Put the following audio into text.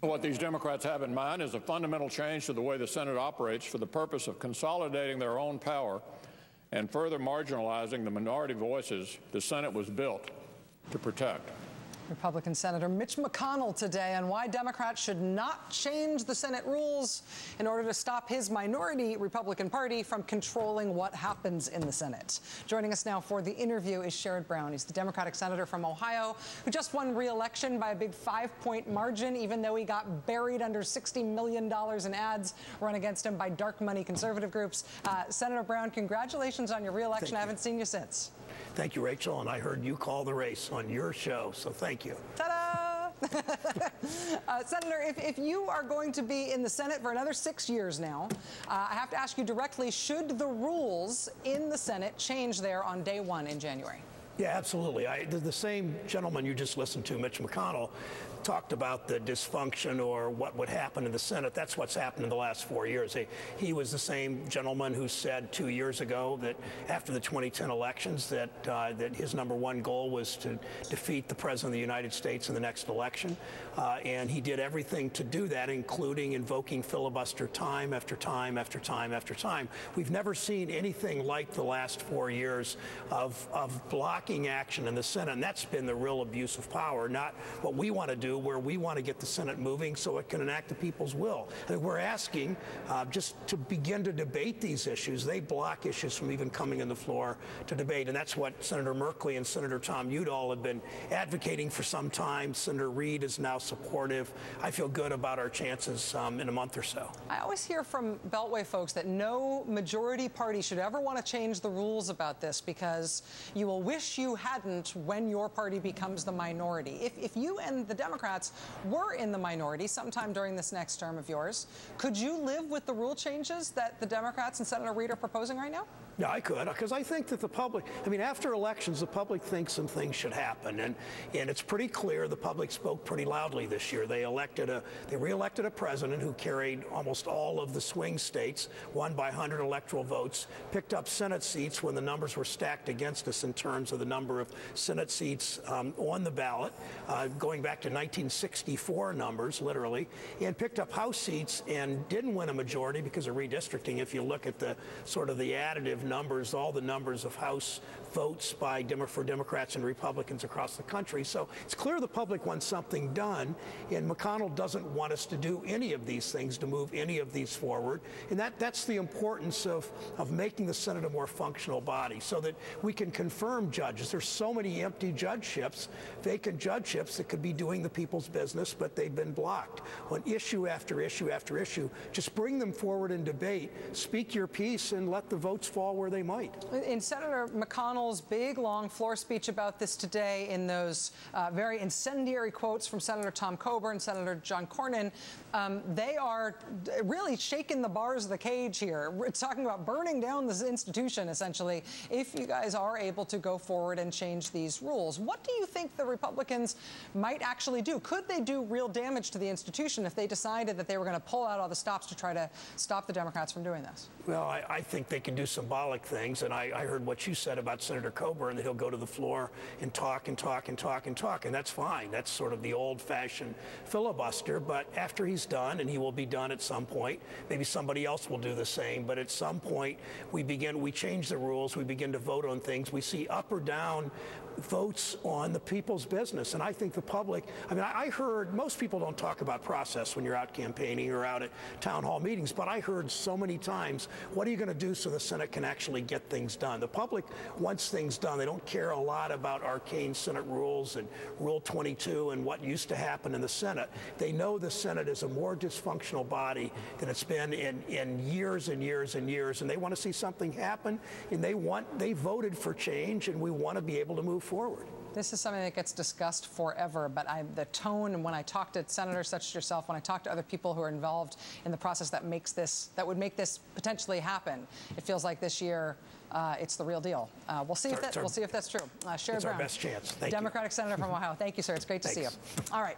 What these Democrats have in mind is a fundamental change to the way the Senate operates for the purpose of consolidating their own power and further marginalizing the minority voices the Senate was built to protect. Republican Senator Mitch McConnell today on why Democrats should not change the Senate rules in order to stop his minority Republican Party from controlling what happens in the Senate. Joining us now for the interview is Sherrod Brown. He's the Democratic senator from Ohio who just won re-election by a big 5-point margin, even though he got buried under $60 million in ads run against him by dark money conservative groups. Senator Brown, congratulations on your re-election. I haven't seen you since. Thank you, Rachel, and I heard you call the race on your show, so thank you. Ta-da! Senator, if you are going to be in the Senate for another 6 years now, I have to ask you directly, should the rules in the Senate change there on day one in January? Yeah, absolutely. The same gentleman you just listened to, Mitch McConnell, talked about the dysfunction or what would happen in the Senate. That's what's happened in the last 4 years. He was the same gentleman who said 2 years ago that after the 2010 elections that his #1 goal was to defeat the President of the United States in the next election. And he did everything to do that, including invoking filibuster time after time after time after time. We've never seen anything like the last 4 years of blocking action in the Senate, and that's been the real abuse of power, not what we want to do, where we want to get the Senate moving so it can enact the people's will. And we're asking just to begin to debate these issues. They block issues from even coming on the floor to debate, and that's what Senator Merkley and Senator Tom Udall have been advocating for some time. Senator Reid is now supportive. I feel good about our chances in a month or so. I always hear from Beltway folks that no majority party should ever want to change the rules about this because you will wish you hadn't when your party becomes the minority. If you and the Democrats were in the minority sometime during this next term of yours, could you live with the rule changes that the Democrats and Senator Reid are proposing right now? Yeah, I could, because I think that the public, after elections, the public thinks some things should happen, and it's pretty clear the public spoke pretty loudly this year. They re-elected a president who carried almost all of the swing states, won by 100 electoral votes, picked up Senate seats when the numbers were stacked against us in terms of the number of Senate seats on the ballot, going back to 1964 numbers, literally, and picked up House seats and didn't win a majority because of redistricting. If you look at the sort of the additive numbers, all the numbers of House votes for Democrats and Republicans across the country. So it's clear the public wants something done, and McConnell doesn't want us to do any of these things, to move any of these forward. And that's the importance of making the Senate a more functional body so that we can confirm judges. There's so many empty judgeships, vacant judgeships that could be doing the people's business, but they've been blocked. On issue after issue after issue, just bring them forward in debate, speak your piece, and let the votes fall where they might. In Senator McConnell's big, long floor speech about this today, in those very incendiary quotes from Senator Tom Coburn, Senator John Cornyn, they are really shaking the bars of the cage here. We're talking about burning down this institution, essentially, if you guys are able to go forward and change these rules. What do you think the Republicans might actually do? Could they do real damage to the institution if they decided that they were going to pull out all the stops to try to stop the Democrats from doing this? Well, I think they can do symbolic things, and I heard what you said about Senator Coburn, that he'll go to the floor and talk and talk and talk and talk, and that's fine. That's sort of the old-fashioned filibuster, but after he's done, and he will be done at some point, maybe somebody else will do the same, but at some point we change the rules, we begin to vote on things, we see up or down votes on the people's business. And I think the public, I heard, most people don't talk about process when you're out campaigning or out at town hall meetings, but I heard so many times, what are you going to do so the Senate can actually get things done? The public wants things done. They don't care a lot about arcane Senate rules and Rule 22 and what used to happen in the Senate. They know the Senate is a more dysfunctional body than it's been in years and years and years, and they want to see something happen, and they voted for change, and we want to be able to move forward. This is something that gets discussed forever, but the tone, and when I talk to senators such as yourself, when I talk to other people who are involved in the process that would make this potentially happen, it feels like this year it's the real deal. We'll see if that's true. Sherrod Brown, our best chance. Thank Democratic senator from Ohio. Thank you, sir. It's great to see you. All right.